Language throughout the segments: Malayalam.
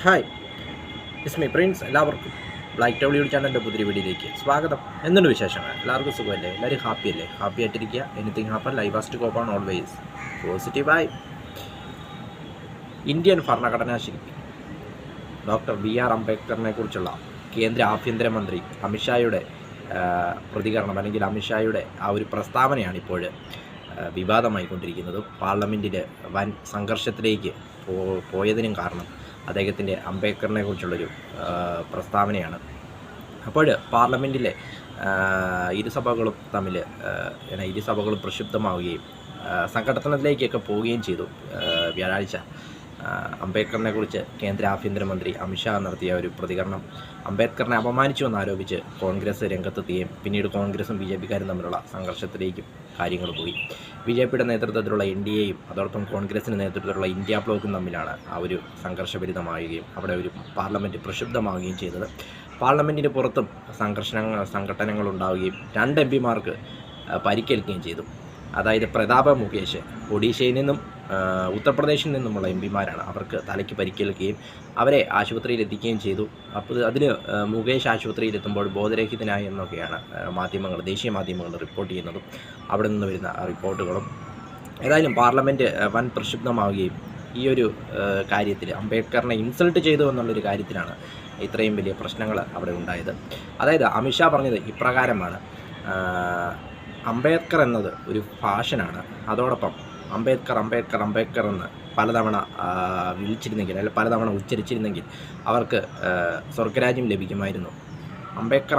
Hi, it's me Prince. എല്ലാവർക്കും ബ്ലാക്ക് ടൗളിയുടെ ചാനലിൻ്റെ പുതിയ വീഡിയോയിലേക്ക് സ്വാഗതം. എന്തുണ്ട് വിശേഷങ്ങൾ? എല്ലാവർക്കും സുഖമല്ലേ? എല്ലാവരും ഹാപ്പിയല്ലേ? ഹാപ്പി ആയിട്ടിരിക്കുക. Anything happen, life has to go on always പോസിറ്റീവായി. ഇന്ത്യൻ ഭരണഘടനാ ശില്പി ഡോക്ടർ BR അംബേദ്കറിനെ കുറിച്ചുള്ള കേന്ദ്ര ആഭ്യന്തരമന്ത്രി അമിത്ഷായുടെ പ്രതികരണം, അല്ലെങ്കിൽ അമിത്ഷായുടെ ആ ഒരു പ്രസ്താവനയാണ് ഇപ്പോൾ വിവാദമായിക്കൊണ്ടിരിക്കുന്നതും പാർലമെൻറ്റിൽ വൻ സംഘർഷത്തിലേക്ക് പോയതിനും കാരണം അദ്ദേഹത്തിൻ്റെ അംബേദ്കറിനെ കുറിച്ചുള്ളൊരു പ്രസ്താവനയാണ്. അപ്പോൾ പാർലമെൻറ്റിലെ ഇരുസഭകളും പ്രക്ഷുബ്ധമാവുകയും സംഘടനത്തിലേക്കൊക്കെ പോവുകയും ചെയ്തു. വ്യാഴാഴ്ച അംബേദ്കറിനെ കുറിച്ച് കേന്ദ്ര ആഭ്യന്തരമന്ത്രി അമിത്ഷാ നടത്തിയ ഒരു പ്രതികരണം അംബേദ്കറിനെ അപമാനിച്ചുവെന്നാരോപിച്ച് കോൺഗ്രസ് രംഗത്തെത്തുകയും പിന്നീട് കോൺഗ്രസും BJPക്കാരും തമ്മിലുള്ള സംഘർഷത്തിലേക്കും കാര്യങ്ങൾ പോയി. BJPയുടെ നേതൃത്വത്തിലുള്ള NDAയും അതോടൊപ്പം കോൺഗ്രസിൻ്റെ നേതൃത്വത്തിലുള്ള ഇന്ത്യ ബ്ലോക്കും തമ്മിലാണ് ആ ഒരു സംഘർഷഭരിതമാവുകയും അവിടെ ഒരു പാർലമെൻറ്റ് പ്രക്ഷുബ്ധമാവുകയും ചെയ്തത്. പാർലമെൻറ്റിന് പുറത്തും സംഘടനകൾ ഉണ്ടാവുകയും 2 MPമാർക്ക് പരിക്കേൽക്കുകയും ചെയ്തു. അതായത് പ്രതാപ മുകേഷ് ഒഡീഷയിൽ നിന്നും ഉത്തർപ്രദേശിൽ നിന്നുമുള്ള MPമാരാണ്. അവർക്ക് തലയ്ക്ക് പരിക്കേൽക്കുകയും അവരെ ആശുപത്രിയിൽ എത്തിക്കുകയും ചെയ്തു. അപ്പോൾ അതിൽ മുകേഷ് ആശുപത്രിയിലെത്തുമ്പോൾ ബോധരഹിതനായി എന്നൊക്കെയാണ് ദേശീയ മാധ്യമങ്ങൾ റിപ്പോർട്ട് ചെയ്യുന്നതും അവിടെ നിന്ന് വരുന്ന റിപ്പോർട്ടുകളും. ഏതായാലും പാർലമെൻറ്റ് വൻ പ്രക്ഷുബ്ധമാവുകയും ഈ ഒരു കാര്യത്തിൽ അംബേദ്കറിനെ ഇൻസൾട്ട് ചെയ്തു എന്നുള്ളൊരു കാര്യത്തിലാണ് ഇത്രയും വലിയ പ്രശ്നങ്ങൾ അവിടെ ഉണ്ടായത്. അതായത് അമിത്ഷാ പറഞ്ഞത് ഇപ്രകാരമാണ്: അംബേദ്കർ എന്നത് ഒരു ഫാഷനാണ്. അതോടൊപ്പം അംബേദ്കർ എന്ന് പലതവണ വിളിച്ചിരുന്നെങ്കിൽ, അല്ലെങ്കിൽ പലതവണ ഉച്ചരിച്ചിരുന്നെങ്കിൽ അവർക്ക് സ്വർഗരാജ്യം ലഭിക്കുമായിരുന്നു. അംബേദ്കർ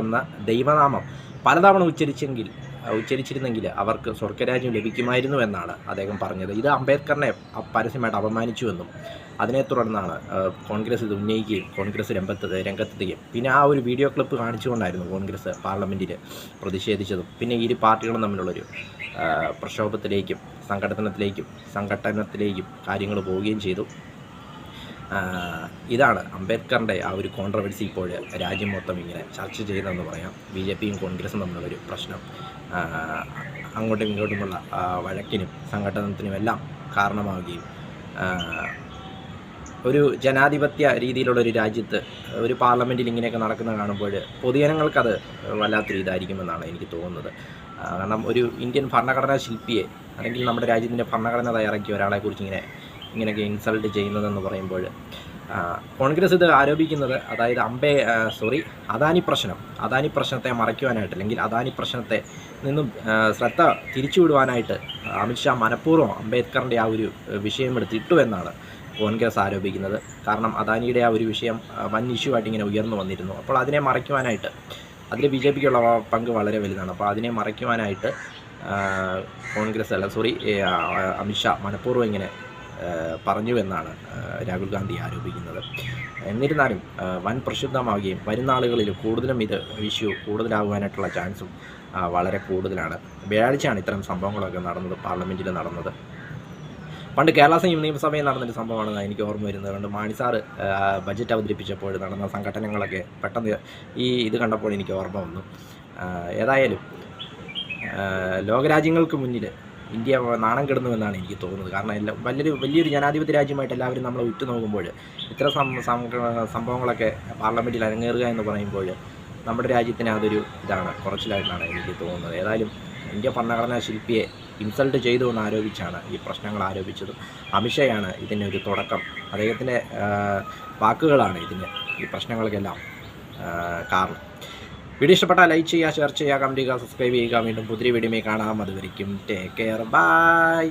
എന്ന ദൈവനാമം പലതവണ ഉച്ചരിച്ചിരുന്നെങ്കിൽ അവർക്ക് സ്വർഗരാജ്യം ലഭിക്കുമായിരുന്നു എന്നാണ് അദ്ദേഹം പറഞ്ഞത്. ഇത് അംബേദ്കറിനെ പരസ്യമായിട്ട് അപമാനിച്ചുവെന്നും അതിനെ തുടർന്നാണ് കോൺഗ്രസ് ഇത് ഉന്നയിക്കുകയും കോൺഗ്രസ് രംഗത്തെത്തുകയും പിന്നെ ആ ഒരു വീഡിയോ ക്ലിപ്പ് കാണിച്ചുകൊണ്ടായിരുന്നു കോൺഗ്രസ് പാർലമെൻറ്റിൽ പ്രതിഷേധിച്ചതും. പിന്നെ ഇരു പാർട്ടികളും തമ്മിലുള്ളൊരു പ്രക്ഷോഭത്തിലേക്കും സംഘട്ടനത്തിലേക്കും കാര്യങ്ങൾ പോവുകയും ചെയ്തു. ഇതാണ് അംബേദ്കറിൻ്റെ ആ ഒരു കോൺട്രവേഴ്സി ഇപ്പോൾ രാജ്യം മൊത്തം ഇങ്ങനെ ചർച്ച ചെയ്യുന്നതെന്ന് പറയാം. BJPയും കോൺഗ്രസും തമ്മിലുള്ളൊരു പ്രശ്നം അങ്ങോട്ടും ഇങ്ങോട്ടുമുള്ള വഴക്കിനും സംഘട്ടനത്തിനുമെല്ലാം കാരണമാവുകയും ഒരു ജനാധിപത്യ രീതിയിലുള്ളൊരു രാജ്യത്ത് ഒരു പാർലമെൻറ്റിൽ ഇങ്ങനെയൊക്കെ നടക്കുന്നത് കാണുമ്പോൾ പൊതുജനങ്ങൾക്കത് വല്ലാത്തൊരു ഇതായിരിക്കുമെന്നാണ് എനിക്ക് തോന്നുന്നത്. കാരണം ഒരു ഇന്ത്യൻ ഭരണഘടനാ ശില്പിയെ, അല്ലെങ്കിൽ നമ്മുടെ രാജ്യത്തിൻ്റെ ഭരണഘടന തയ്യാറാക്കിയ ഒരാളെക്കുറിച്ച് ഇങ്ങനെയൊക്കെ ഇൻസൾട്ട് ചെയ്യുന്നതെന്ന് പറയുമ്പോൾ കോൺഗ്രസ് ഇത് ആരോപിക്കുന്നത്, അതായത് അദാനി പ്രശ്നത്തെ മറയ്ക്കുവാനായിട്ട്, അല്ലെങ്കിൽ അദാനി പ്രശ്നത്തെ നിന്നും ശ്രദ്ധ തിരിച്ചുവിടുവാനായിട്ട് അമിത്ഷാ മനഃപൂർവ്വം അംബേദ്കറിൻ്റെ ആ ഒരു വിഷയം എടുത്തിട്ടു എന്നാണ് കോൺഗ്രസ് ആരോപിക്കുന്നത്. കാരണം അദാനിയുടെ ആ ഒരു വിഷയം വൻ ഇഷ്യൂ ആയിട്ട് ഇങ്ങനെ ഉയർന്നു വന്നിരുന്നു. അപ്പോൾ അതിനെ മറയ്ക്കുവാനായിട്ട് അതിൽ BJPക്കുള്ള പങ്ക് വളരെ വലുതാണ്. അപ്പോൾ അതിനെ മറയ്ക്കുവാനായിട്ട് അമിത്ഷാ മനഃപൂർവ്വം ഇങ്ങനെ പറഞ്ഞു എന്നാണ് രാഹുൽ ഗാന്ധി ആരോപിക്കുന്നത്. എന്നിരുന്നാലും വൻ പ്രക്ഷുബ്ധമാവുകയും വരുന്ന നാളുകളിൽ കൂടുതലും ഇത് ഇഷ്യൂ കൂടുതലാകുവാനായിട്ടുള്ള ചാൻസും വളരെ കൂടുതലാണ്. വ്യാഴാഴ്ചയാണ് ഇത്തരം സംഭവങ്ങളൊക്കെ പാർലമെൻറ്റിൽ നടന്നത്. പണ്ട് കേരള നിയമസഭയിൽ നടന്നൊരു സംഭവമാണ് എനിക്ക് ഓർമ്മ വരുന്നത്. അതുകൊണ്ട് മാണി സാറ് ബജറ്റ് അവതരിപ്പിച്ചപ്പോൾ നടന്ന സംഘടനകളൊക്കെ പെട്ടെന്ന് ഇത് കണ്ടപ്പോൾ എനിക്ക് ഓർമ്മ വന്നു. ഏതായാലും ലോകരാജ്യങ്ങൾക്ക് മുന്നിൽ ഇന്ത്യ നാണം കെടുന്നുവെന്നാണ് എനിക്ക് തോന്നുന്നത്. കാരണം വലിയൊരു ജനാധിപത്യ രാജ്യമായിട്ട് എല്ലാവരും നമ്മളെ ഉറ്റുനോക്കുമ്പോൾ ഇത്തരം സംഭവങ്ങളൊക്കെ പാർലമെൻറ്റിൽ അരങ്ങേറുക എന്ന് പറയുമ്പോൾ നമ്മുടെ രാജ്യത്തിന് അതൊരു കുറച്ചിലായിട്ടാണ് എനിക്ക് തോന്നുന്നത്. ഏതായാലും ഇന്ത്യ ഭരണഘടനാ ശില്പിയെ ഇൻസൾട്ട് ചെയ്തു എന്ന് ആരോപിച്ചാണ് ഈ പ്രശ്നങ്ങൾ ആരോപിച്ചതും. അമിത്ഷായാണ് ഇതിനൊരു തുടക്കം. അദ്ദേഹത്തിൻ്റെ വാക്കുകളാണ് ഈ പ്രശ്നങ്ങൾക്കെല്ലാം കാരണം. വീഡിയോ ഇഷ്ടപ്പെട്ടാൽ ലൈക്ക് ചെയ്യുക, ഷെയർ ചെയ്യുക, കമൻറ്റ് ചെയ്യുക, സബ്സ്ക്രൈബ് ചെയ്യുക. വീണ്ടും പുതിയ വീഡിയോയിൽ കാണാം. അതുവരെയും ടേക്ക് കെയർ, ബൈ.